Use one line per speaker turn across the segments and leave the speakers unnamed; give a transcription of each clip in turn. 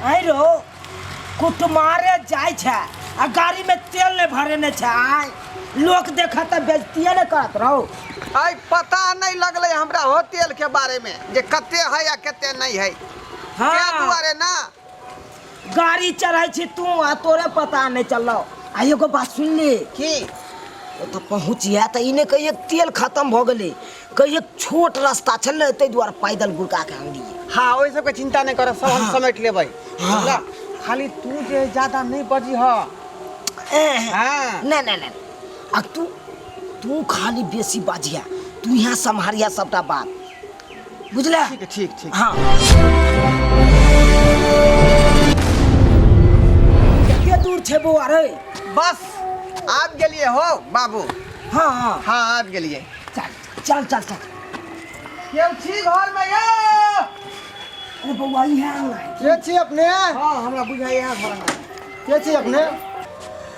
आई रो कुटुमारे जाय छे आ गाड़ी में तेल नहीं भरे ने छे आय लोग देखा त बेइज्जती ने करत रहो।
आई पता नहीं लगले हमरा हो तेल के बारे में जे कते है या कते नहीं है।
हाँ
क्या दुआरे ना
गाड़ी चढ़ाई छी तू आ तोरे पता नहीं चलो। आ एगो बात सुन ले
की
तो पहुँचिया तो इन्हें कही तेल खत्म हो गए कही छोट रास्ता छल ते द्वारा पैदल गुड़का के आंगली।
हाँ वही सब के चिंता नहीं कर सब हम
हाँ।
समेट लेबै।
हाँ।
खाली तू जे ज्यादा नहीं बजी ह। हाँ।
नहीं नहीं नहीं आ तू खाली बेसी बाजिया तू यहाँ संभारिया सबटा बात बुझला।
ठीक है ठीक ठीक।
हाँ के दूर छे बउआ रे।
बस आप गेलिए हो बाबू।
हाँ हाँ
हाँ आप गेलिए।
चल चल चल चल
केओ छी घर में यो।
अरे बउआ यहाँ
के छी अपने?
हाँ हमरा बुझाइए यहाँ घर में।
के छी अपने?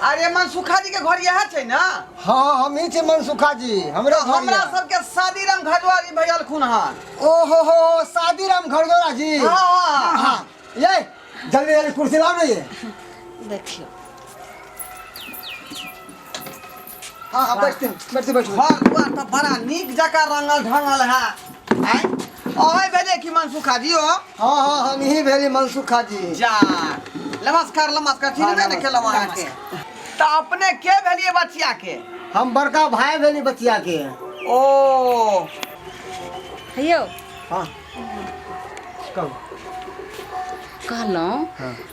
अरे मनसुखा जी के घर यहाँ छै ना।
हाँ हम ही छी मनसुखा जी हमरा
तो हमरा सबके शादी राम घरवारी भैया खुन हन।
ओहो हो शादी राम घरदोरा जी।
हाँ
हाँ ये जल्दी जल्दी कुर्सी लाओ ना ये।
देखियो
हाँ हाँ बैठते बैठो।
घर दुआर तो बड़ा नीक जका रंगल ढंगल है। आय ओए भेले कि मनसुखा जी हो।
हाँ हाँ हम ही भेली मनसुखा जी।
जा नमस्कार नमस्कार ठीक है ना खेलवा के। तो अपने के भेलिए बच्चिया के?
हम बड़का भाई भेली बच्चिया के।
ओ
हेयो
हाँ कहो
कहलौं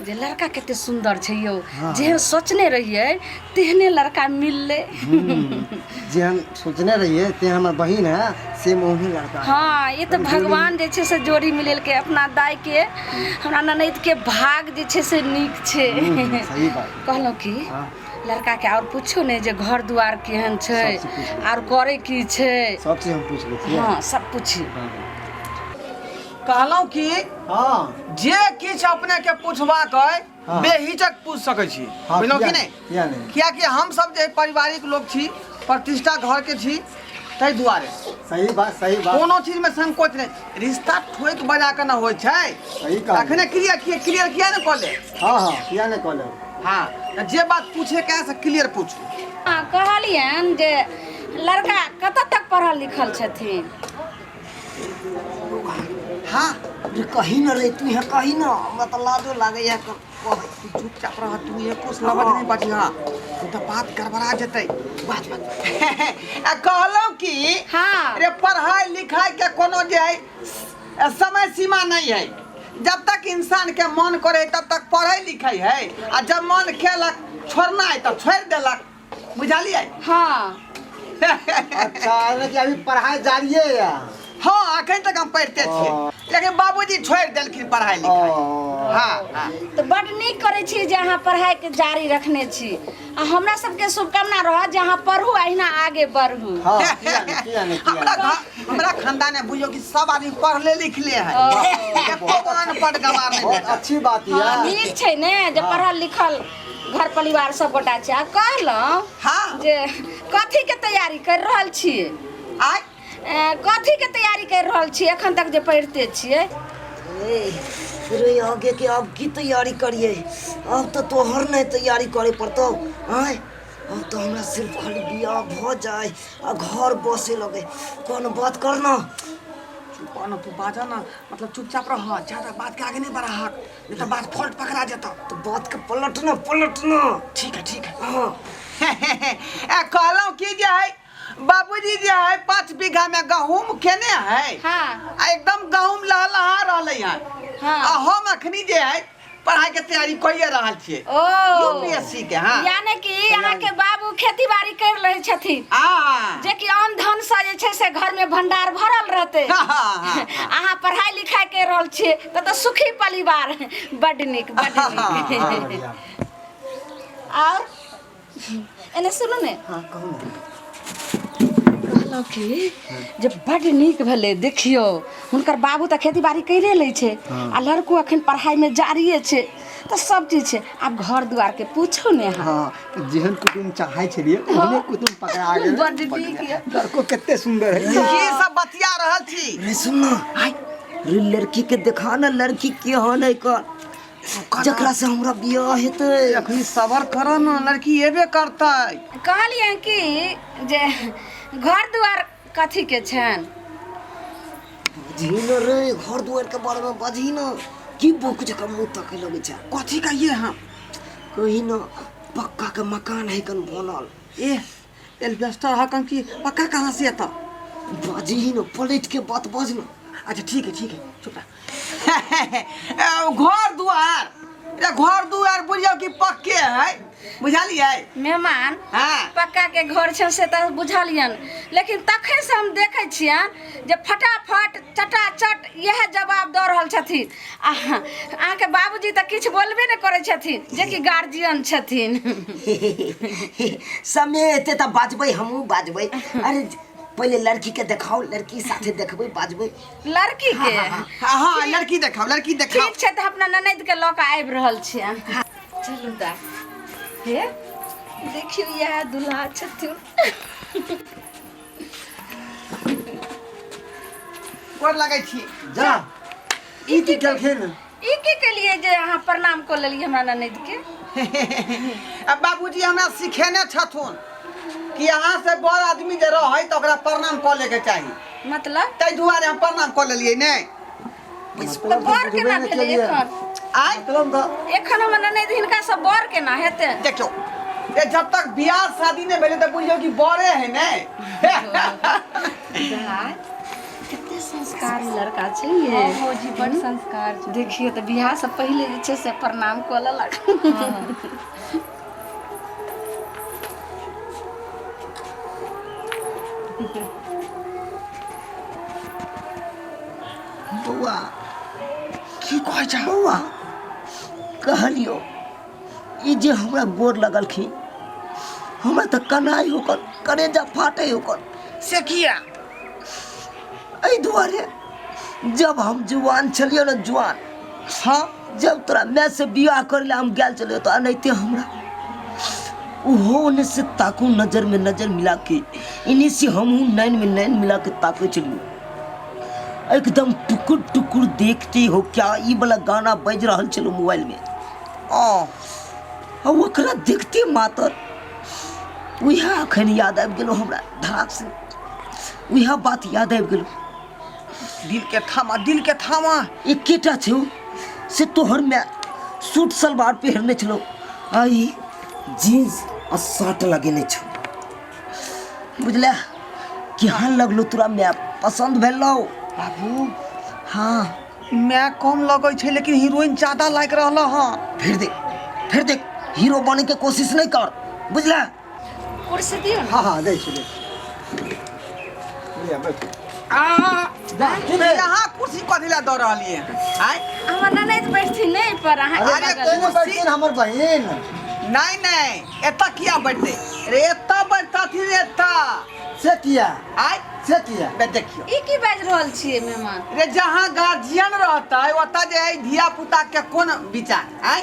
जे लड़का केते सुंदर छै यो। जेहन सोचने रहिए तेहने लड़का मिलले।
जे हम सोचने रहिए ते हमर बहिन है से मोही लड़का है।
हाँ ये तो भगवान जे छै से जोड़ी मिलेल के अपना दाई के हमरा ननद के भाग जे छै से नीक छै।
सही बात।
कहलौं कि
हाँ
लड़का के और पूछो ने जे घर दुआर केहन छै
सबसे पूछो।
और करे की छै।
सबसे हम पूछ लेते हैं।
हाँ सब पूछी।
कहलौं कि
हाँ
जे किछ अपने के पूछबा कय
हाँ।
बेहिचक पूछ सकै छी।
हाँ,
बुझलौं कि
किया
नहीं?
किया नहीं?
किया कि हम सब जे पारिवारिक लोग छी प्रतिष्ठा घर के छी तै दुआरे
सही बात सही बात।
कोनो चीज में संकोच नहीं। रिश्ता ठोक बजा के ना होय छै।
सही कहा।
अखने क्लियर किया ना कॉले।
हाँ हाँ किया नहीं कॉल।
हाँ तो जे बात पूछे के से क्लियर पूछू।
हाँ कहलियन जे लड़का कतऽ तक पढ़ल लिखल छथिन?
हाँ
रे कही न रे तू यहाँ कही न हमरा तो लाजो लागे या
तू चुपचाप रह तू ये कुछ लबज नहीं बची। हाँ तू तो बात गड़बड़ा जतै।
बात बात
कहलौं कि
हाँ
रे पढ़ाई लिखाई के कोनो जे है समय सीमा नहीं है। जब तक इंसान के मन करे तब तक पढ़ाई लिखाई है आ जब मन खेलक छोड़ना है तो छोड़ देलक। बुझलिए?
हाँ
अच्छा कि अभी पढ़ाई जारी है या?
हाँ अखन तक हम पढ़ते थे लेकिन बाबूजी छोड़ देलखिन पढ़ाई लिखाई। हाँ हाँ
तो बड नीक करे छी जे अहाँ पढ़ाई के जारी रखने छी। आ हमरा सबके शुभकामना रह जे अहाँ पढ़ू अहिना आगे बढ़ू।
हाँ किया नहीं
हमरा खानदान में बुझो कि सब आदमी पढ़ले लिखले है। एको अनपढ़ गवार नहीं
बहुत
भेटल।
अच्छी बात
हाँ
है।
नीक छै ने जे पढ़ल लिखल घर परिवार सब गोटा छै। आ कहलौं
हाँ
जे कथी के तैयारी कर रहल छियै?
आय
कथी के तैयारी कर रहल छियै एखन तक जे पढ़ते छियै?
रे आगे के अब की तैयारी करिए अब तो तोहर नहीं तैयारी करे पड़तो। आय अब तो हमरा सिर्फ खाली बियाह भ जाए आ घर बसे लगे कौन बात करना।
चुप तू बाजा ना मतलब चुपचाप रह। ज्यादा बात के आगे नहीं बढ़ा नहीं तो बात फॉल्ट पकड़ा जाता।
तो बात के पलटना
ठीक है ठीक है।
हाँ
कहलौं कि जे है बाबूजी जे है 5 बीघा में गहूम केने है।
हाँ
आ एकदम गहूम लहलहा रहले हैं।
हाँ।
आ हम अखनी जे है पढ़ाई के तैयारी कइए रहल छियै
ओ
यूपीएससी के। हाँ
यानी कि अहाँ के बाबू खेती बाड़ी कर रहे छथिन
हाँ
जे कि अन्न धन से जे छै से घर में भंडार भरल रहते।
हाँ।
अहाँ पढ़ाई लिखाई कर रहल छियै तो सुखी परिवार बड नीक बड नीक। और एने सुनू ने
हाँ कहूँ
कहलौं कि जे बड नीक भेलै देखियो हुनकर बाबू तऽ खेती बाड़ी कैरे लै छै आ लड़को अखन पढ़ाई में जारिये छै तो सब चीज छै। आब घर दुआर के पूछो ने अहाँ।
हाँ जेहन कुटुम चाहे छलिए ओहने कुटुम पकड़ा गेल।
बड नीक ये।
लड़को कितने सुंदर है।
की सब बतिया रहल छी?
रे सुन ना रे लड़की के देखा ना लड़की के हो नहीं कर जकरा से हमरा बियाह हेतै।
अखनी सबर करो ना, लड़की एबे करतै।
कहलिए कि जे घर दुआर कथी के छन?
बजही न रे, घर दुआर के बारे में बजही न। की बुक जका मुंह तक लगे छै।
कथी कहिए हम?
कही न पक्का के मकान है कन बनल।
ए एल्वेस्टर हकन की पक्का कहाँ से आता?
बजही न, पलट के बात बज न।
अच्छा ठीक है चुप रह। घर दुआर बुझियो कि पक्के है, बुझलिए?
मेहमान
हाँ।
पक्का के घर छन से त बुझलियन, लेकिन तखन से हम देखे छियन जे फटाफट चटाचट यह जवाब द रहल छथिन। अहाँ के बाबूजी त किछ बोलबे नहीं करे छथिन, जे कि गार्जियन छथिन।
समय एते त बाजबै, हमहू बाजबै। अरे पहले लड़की के देखाओ, लड़की साथे देखबै बाजबै।
लड़की के
हाँ लड़की देखाओ।
ठीक छै त अपना ननद के लऽ के आबि रहल छियन। चलू दा हे देखियो यह दुल्हा छथिन।
गोर लागै छी।
जा ई की केलखिन?
ई के लिए जे अहाँ प्रणाम कर लेलिए हमरा ननद के?
अब बाबूजी हमरा सिखेने छथुन कि यहाँ से बड़ आदमी जे रहे तो ओकरा प्रणाम कर ले के चाहिए।
मतलब
ताहि दुआरे हम प्रणाम कर लेलिए ने।
तो बर के ना भेले एखन?
आइ
एखन हमर ननद हिनका सब बर के ना हेते?
देखियो, ये जब तक बियाह शादी नहीं भेले तो बुझियो कि बड़े है ने।
कितने संस्कारी लड़का छै ये।
हो जी बड़ संस्कार छै।
देखियो त बियाह से पहले जे छै से प्रणाम क लेलक।
बौआ
की कहै छ?
बौआ कहलियो ई जे हमरा गोर लगलखिन, हमरा त कनाई होकर करेजा फाटे होकर।
से किया?
एहि दुआरे जब हम जुआन छलियो न, जुआन,
हाँ
जब तोरा मैं से बियाह करे ला हम गेल चलियो, तो अनैते हमरा उहो ओने से ताकू, नजर में नजर मिला के, इन्हीं से हमहू नैन में नैन मिला के ताके चलियो। एकदम टुकुर टुकुर देखते हो क्या ई वाला गाना बज रहल चलो मोबाइल में। और ओकरा देखते मातर वह अखन याद आबि गेलो हमरा, धड़ाक से वह बात याद आबि गेलो।
दिल के थामा
एकेटा छौ से तोहर में सूट सलवार पहनने छलो, आई जीन्स और शर्ट लगेने छौ। बुझला केहन लगलो तोरा? मैं पसंद भेलो
बाबू।
हाँ
मैं कम लगै छै लेकिन हीरोइन ज्यादा लाग रहल हाँ।
फिर देख हीरो बने के कोशिश नहीं कर, बुझला?
कुर्सी दियो ना।
हाँ दे छी।
यहाँ कुर्सी कथी ला दऽ रहलिए? आइ
हमर ननद बैठथिन नहीं पर अहाँ
अरे
के बगल में।
बैठिन हमर बहिन।
नहीं एता किया बैठते रे? एता बैठथिन एता।
से किया?
आइ
से किया?
बे देखियो
ई की बाज रहल छियै मेहमान?
रे, जहाँ गार्जियन रहता है ओता जे है धिया पुता के कोन विचार? आइ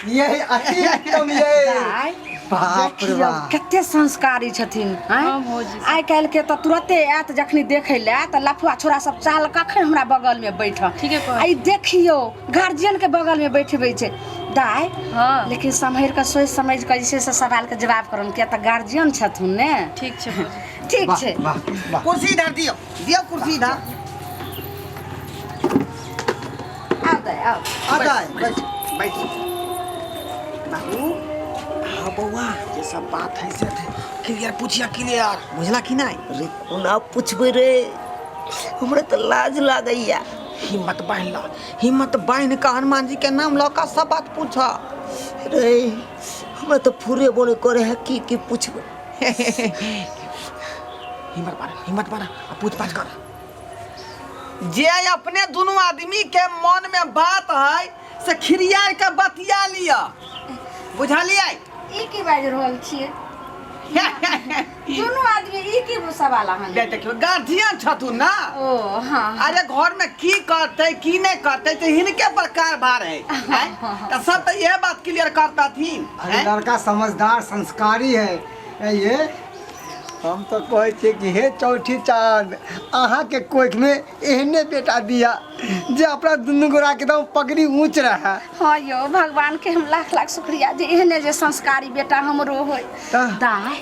ये अति उत्तम ये। बाप रे बाप।
कते संस्कारी छथिन।
हाँ, भौजी।
आइ काल्हि के तो तुरते आयत जखनी देखे ले त लफुआ छोरा सब चाल कखन हमरा बगल में बैठ।
ठीके कहै।
आई देखियो गार्जियन के बगल में बैठबै छै दाई।
हाँ
लेकिन संभर के सोच समझ के जैसे से सवाल के जवाब करन किया त गार्जियन छथुन ने।
ठीक छै भौजी।
ठीक छै।
वाह वाह।
कुर्सी इधर दियो कुर्सी इधर।
आओ दाई आओ।
आ जाए बैठ।
बैठ बाबू। हाँ बउआ, ये सब बात है से क्लियर पूछिया, क्लियर बुझला कि नहीं?
रे कोना पूछबै रे, हमरा त लाज लागैया।
हिम्मत बांध लो, हिम्मत बांध के हनुमान जी के नाम लो का सब बात पूछ।
रे हमरा त फुरे बोने करे है की पूछबै।
हिम्मत बांध पूछ पाछ कर। जे अपने दोनों आदमी के मन में बात है से खिरिया के बतिया लिया, बुझलिए?
ई की बाज रहल छियै? दोनों आदमी ई की सवाल अहाँ ले?
देखियो गार्जियन छथुन ना।
ओ हाँ।
अरे घर में की करते की नहीं करते तो हिनके पर कारभार है। तो सब तो यह बात क्लियर करता थी।
अरे लड़का समझदार संस्कारी है ये। हम तो कहै छियै कि हे चौठी चाँद अहाँ के कोख में एहने बेटा दिया जे अपना दुनू गोरा के एकदम पगड़ी ऊंच रहा।
हाँ यो भगवान के हम लाख लाख शुक्रिया जे एहने जे संस्कारी बेटा हमरो होय। दाय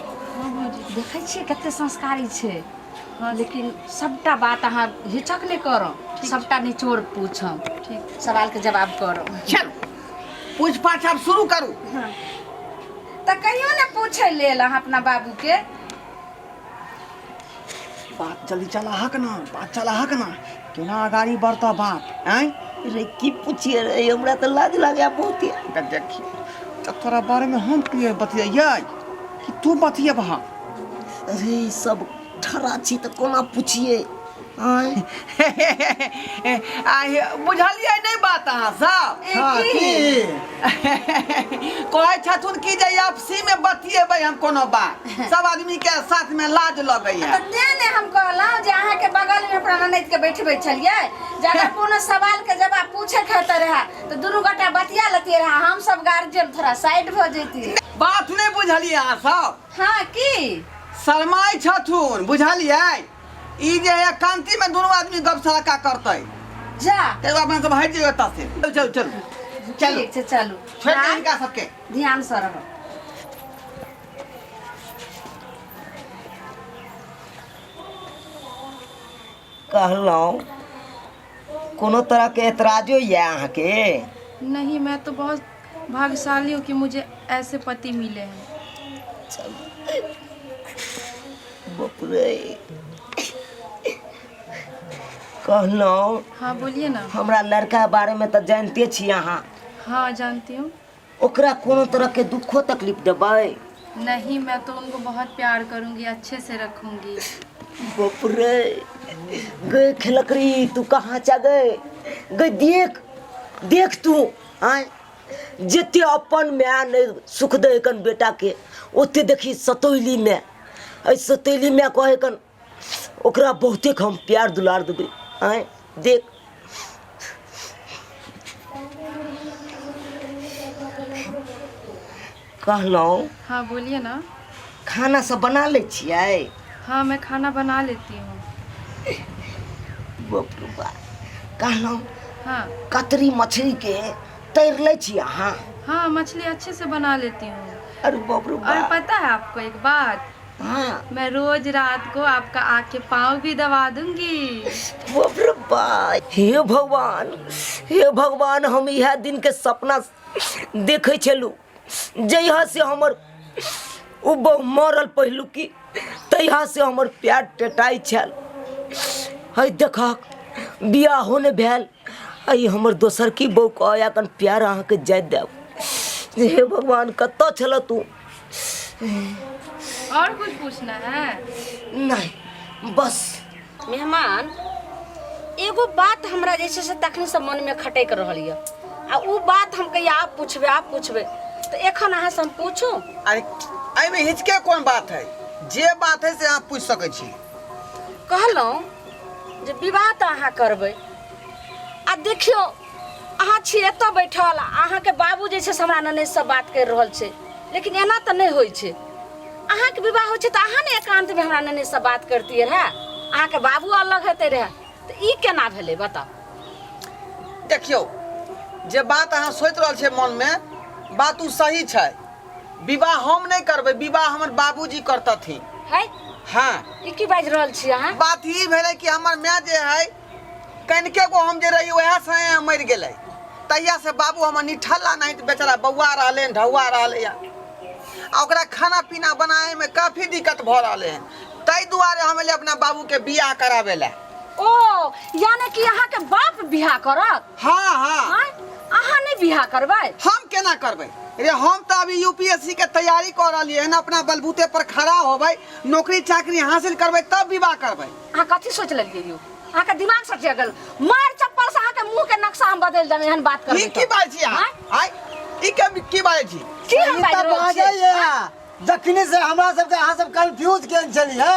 देखै छियै कते संस्कारी छै। हाँ लेकिन सबटा बात अहाँ हिचक नहीं करब, सबटा निचोड़ पूछब, ठीक सवाल के जवाब करब।
चल पूछ पाछ अब शुरू करू।
हाँ तो कहियो ने पूछे लेल अहाँ अपना बाबू के।
बात जल्दी चला हक ना, बात चला हक ना, केना आगाड़ी बढ़ता बात हैं।
रे की पूछिए रे, हमरा तो लाज लागे बहुत ही।
देखिए तो तोरा बारे में हम क्लियर बतियाइए कि तू बतिया वहाँ।
अरे सब ठरा छी तो कोना पूछिए। आय
बुझलिए नहीं बात अहाँ सब।
हाँ की
कहै छथुन कि जे आपसी में बतिएबै हम कोनो बात, सब आदमी के साथ में लाज लगै है।
तो तेने हम कहलहुँ जे अहाँ के बगल में अपना ननद के बैठबै छलिए, जे अगर कोनो सवाल के जवाब पूछे खातिर रहा तो दुनू गोटा बतिया लेतिए रहा, हम सब गार्जियन थोड़ा साइड भ जेती।
बात नहीं बुझलिए अहाँ सब।
हाँ की
शरमाई छथुन बुझलिए। ई जे है कांति में दोनों आदमी गप सड़का करतै
जा
तेरे अपना सब हट जाइए ओतऽ से। चल चल चल
ठीक छै चलू।
छोड़ दे इनका सबके।
ध्यान से रहो।
कहलहुँ कोनो तरह के एतराजो ये अहाँ के?
नहीं, मैं तो बहुत भाग्यशाली हूँ कि मुझे ऐसे पति मिले हैं।
बाप रे। कहलहुँ
हाँ बोलिए ना।
हमरा लड़का बारे में तो जानते छी अहाँ।
हाँ जानती हूँ।
ओकरा कोनो तरह के दुखो तकलीफ देबै?
नहीं, मैं तो उनको बहुत प्यार करूँगी, अच्छे से रखूँगी।
बाप रे। गए खिलकरी तू कहाँ चा गए? गए देख देख तू आय जते अपन माय ने सुख दे कन बेटा के, ओते देखी सतोइली में। ऐ सतोइली में कहे कन ओकरा बहुते हम प्यार दुलार देबै। आय देख कहलहुँ
हाँ बोलिए ना।
खाना सब बना ले छियै?
हाँ मैं खाना बना लेती हूँ।
बाप रे बा। कहलहुँ
हाँ
कतरी मछली के तैर ले छी अहाँ?
हाँ मछली अच्छे से बना लेती हूँ।
अरे बाप रे
और
बा।
पता है आपको एक बात,
हाँ
मैं रोज रात को आपका आँख के पाँव भी दबा दूंगी।
बाप रे बा। हे भगवान, हे भगवान, हम यह दिन के सपना देखे छलू जहिया से हमर उ मरल पहिलू की तहिया से हमर प्यार टेटाई छल। है देखक बियाह होने भेल, आई हमर दोसर की बहू कह कन प्यार अहाँ के जाय देव। हे भगवान कतऽ छल तू?
और कुछ पूछना है?
नहीं बस।
मेहमान एगो बात हमरा जैसे से तखनी से मन में खटक रहल है, आ उ बात हम कहिया आप पूछबे तो एखन अहाँ से हम पूछू?
अरे आई में हिचके कौन बात है? जे बात है से आप पूछ सकै छी।
कहलहुँ जे विवाह तो अहाँ करबै, आ देखियो अहाँ छी एतऽ बैठल, अहाँ के बाबू जे छै से हमरा ननद से बात कर रहल छै, लेकिन एना तो नहीं होइ छै। अहाँ के विवाह होइ छै तो अहाँ ने एकांत में हमरा ननद से बात करतियै रहे, अहाँ के बाबू अलग हेतै रहे, तो ई केना भेलै बताउ?
देखियो जे बात अहाँ सोच रहल छे मन में, बात उ सही छै। विवाह हम नहीं करबै, विवाह हमर बाबूजी करतथिन।
है
हाँ
ई की बाज रहल छी अहाँ?
बात ई भेलै कि हमर माय जे है कनिके गो हम जे रही वएह से मर गेलै, तहिया से बाबू हमर निठल्ला नहीं तो बेचारा बौआ रहले ढौआ रहले, आ ओकरा खाना पीना बनाए में काफी दिक्कत भ रहले हैं। तै दुआरे हम ले अपना बाबू के बियाह करावे ला।
ओ यानी कि अहाँ के बाप बियाह करत?
हाँ हाँ।
अहाँ नहीं बियाह करबै?
हम केना करबै रे? हम तो अभी यूपीएससी के तैयारी कर रही है ना, अपना बलबूते पर खड़ा होबै, नौकरी चाकरी हासिल करबै तब विवाह करबै।
अहाँ कथी सोच लेलियै यौ? अहाँ के दिमाग सट गेल? मार चप्पल से अहाँ के मुंह के नक्शा हम बदल देबै एहन बात करबै।
ई की बात छी अहाँ? आय ई की बात छी?
की हम बात रहल छी?
जखनी से हमरा सबके अहाँ सब कंफ्यूज केन छलिए,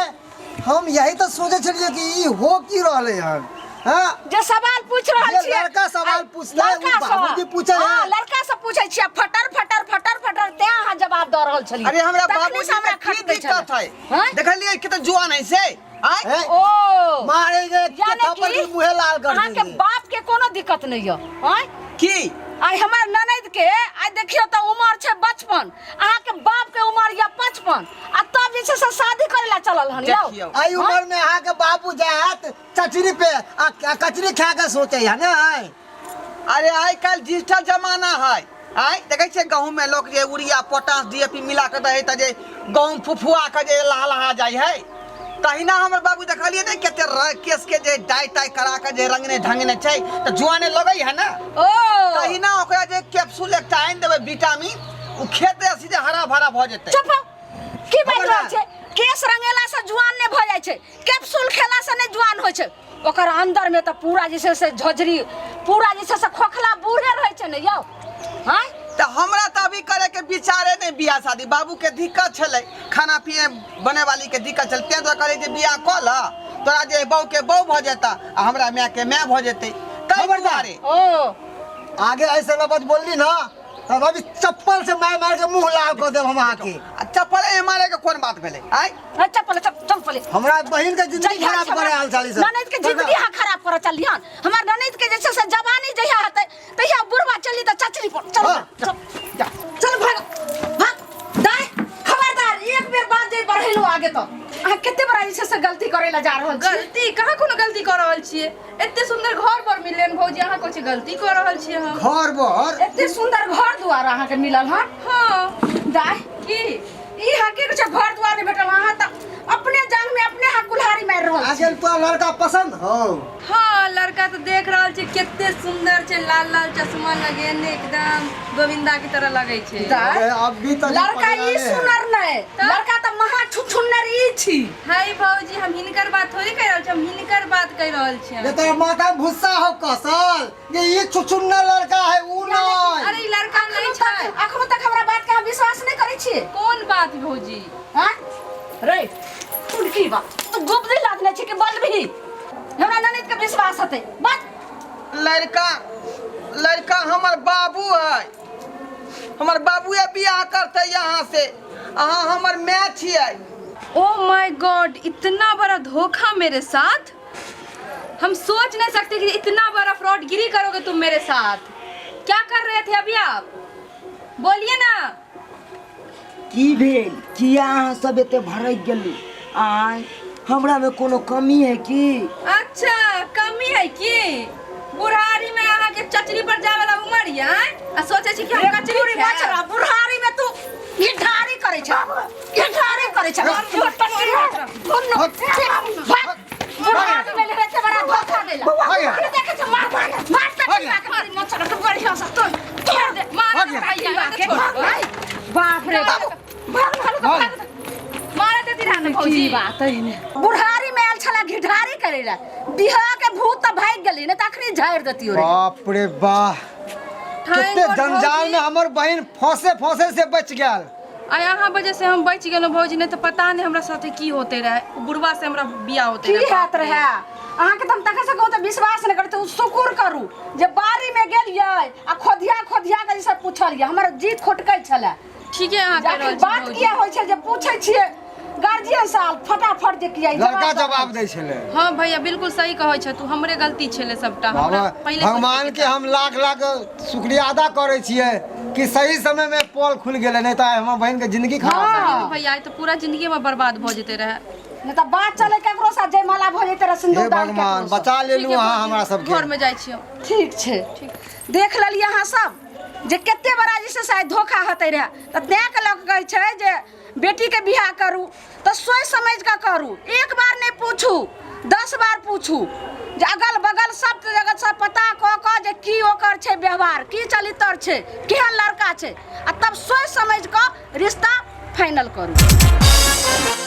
हम यही तो सोचे छलिए कि ई हो की रहले हन। हां
जे सवाल पूछ रहल छी,
लड़का सवाल पूछले, उ बाबूजी पूछे है।
हां लड़का से पूछै छी, फटर फटर फटर फटर ते अहाँ जवाब द रहल छली
अरे हमरा
तखनी
बाबूजी
से हमरा
के की
खटकै
दिक्कत है
हैं?
देखलिए कितना जुआन है से आय
हैं?
ओ
मारेंगे के
यानी
थप्पड़
कि
की मुंहे लाल कर
अहाँ के
देंगे।
बाप के कोनो दिक्कत नहीं है हैं?
की
आई हमर ननद के आई देखियो त उमर छै 55 अहाँ के बाप के उमर या 55 आ तब जे छै से शादी करे ला चलल हन यौ
देखियो
आई उम्र में अहाँ के बाबू जात चचरी पे कचरी खा के सोचे है ना।
अरे आइ काल डिजिटल जमाना है आय देखे छे गहूं में लोग जे यूरिया पोटास डीएपी मिला के दे त जे गहूं फुफुआ के जे लहा जाय है तहिना हमर बाबू देखलिए ने केते केस के जे डाई टाई करा के जे रंगने ढंगने छै त जुआने लगई है ना
ओ
तहिना ओकरा जे कैप्सूल एक टाइन देबे विटामिन उ खेते सीधे हरा भरा भ जेतै
चुप की बात रहल छै केस रंगेला से जुआन ने भ जाय छै कैप्सूल खेला से ने जुआन होय छै ओकर अंदर में त पूरा जे छै से झोजरी पूरा जे छै से खोखला बूढ़े रहै छै ने यौ हैं
त हमरा त अभी करे के विचारे नहीं बियाह शादी बाबू के दिक्कत छले खाना पिए बने वाली के दिक्कत छल ते तो करे जे बियाह क ल तोरा जे बहू के बहू भ जेता आ हमरा माय के माय भ जेतै
खबरदार।
ओ
आगे ऐसे बात बोलली ना तब अभी चप्पल से मार के मुंह लाल कर देब हम आके।
आ चप्पल मारे के कोन बात भेले आय
चप्पल
हमरा बहन के जिंदगी खराब करे हाल चाली सब।
ननद के जिंदगी हा खराब करे चली हन हमर ननद के जे छै से जवानी जहिया हेतै तहिया बुढ़वा चली त चचरी पर चल
हाँ।
चल भाग दाई खबरदार एक बेर बात जे बढ़ेलो आगे तो अहाँ केते बड़ा जे छै से गलती करे ला जा रहल छी
गलती कहाँ कोनो गलती कर रहल छियै एते सुंदर घर पर मिलन भौजी अहाँ कुछ गलती कर रहल छियै हम
घर बर
एते सुंदर घर दुआर अहाँ के मिलल हन
हाँ
दाई
की
ई हके कुछ घर दुआर ने भेटल अहाँ त अपने जांग में अपने हाथ कुल्हाड़ी मार रहल छी
आगे तो लड़का पसंद हो।
हाँ लड़का तो देख रहल छी केते सुंदर छै लाल लाल चश्मा लगेने एकदम गोविंदा की तरह लगे छै
अरे अभी तक
लड़का ई सुनर नहीं लड़का त महा छुछुन्नर ई छी
हाय भौजी हम हिनकर बात थोड़ी कह रहल छी हम हिनकर बात कह रहल छी
ये तो माथा में भुस्सा हो कसल ये चुचुन्ना लड़का है ऊ नहीं।
अरे ई लड़का नहीं छै
अखनो तक हमरा बात के हम विश्वास नहीं करै छी
कौन बात भौजी
हां रे सुन की बात तो गुप नहीं लागने छी के बोलबी हमरा ननद के विश्वास हते बात
लड़का हमर बाबू है हमर बाबूए बियाह करते यहाँ से अहाँ हमर माय छियै
ओह माय गॉड इतना बड़ा धोखा मेरे साथ हम सोच नहीं सकते कि इतना बड़ा फ्रॉडगिरी करोगे तुम मेरे साथ क्या कर रहे थे अभी आप बोलिए ना
की भेल किया अहाँ सब एते भड़क गेली आय हमरा में कोनो कमी है की
अच्छा कमी है की बुढ़ारी में आहा के चचरी पर जाए वाला उमर है आ सोचे छी कि हम कचरी
बचरा बुढ़ारी में तू गिठारी करे छ गिठारी करे छ बुढ़ारी में ले से बड़ा धोखा देला देखे छ मार तक मचरा तो बढ़िया से तो तोड़ दे मार बाप रे भाग
मारे देती रहने भौजी
की बात है ने बुढ़ारी में आल छला घिढारी करेला बिहा के भूत त भाग गेली न तखनी झाड़ देती रे
बाप रे वाह कितने जंजाल में हमर बहन फंसे से बच गया।
आ यहाँ वजह से हम बच गेलो भौजी नहीं तो पता नहीं हमरा साथे की होते रहे बुढ़वा से हमरा बियाह होते
की हाथ रहे अहाँ के तुम तक से कहू त विश्वास न करते शुक्र करू जे बारी में गेलिए आ खोदिया के जैसे पूछलिए हमर जीत खोटकै छले
ठीक है यहाँ
जाके बात किया होय छै जे पूछै छियै गार्जियन साल फटाफट जे किया
लड़का जवाब दै छले।
हाँ भैया बिल्कुल सही कहै छ तू हमरे गलती छले सबटा हमरा पहले
भगवान के हम लाख शुक्रिया अदा करे छियै कि सही समय में पोल खुल गेले नहीं तो हमर बहन के जिंदगी खराब हो
हाँ भैया तो पूरा जिंदगी में बर्बाद हो जेते रहे
न त बात चले केकरो साथ जयमाला भ जेते र सिंदूर
हे
दान
भगवान बचा लेलू अहाँ हमरा सबके
घर में जाइ छियो
ठीक छै देख लेलिए अहाँ सब जे कते बड़ा जैसे शायद धोखा हते रहे त तें के लोग कहै छै जे बेटी के बियाह करू तो सोच समझ के करू एक बार नहीं पूछू 10 बार पूछू जे अगल बगल सब जगह सब पता क जे की ओकर छै व्यवहार की चरित्र छै केहन लड़का छै आ तब सोच समझ के रिश्ता फाइनल करू।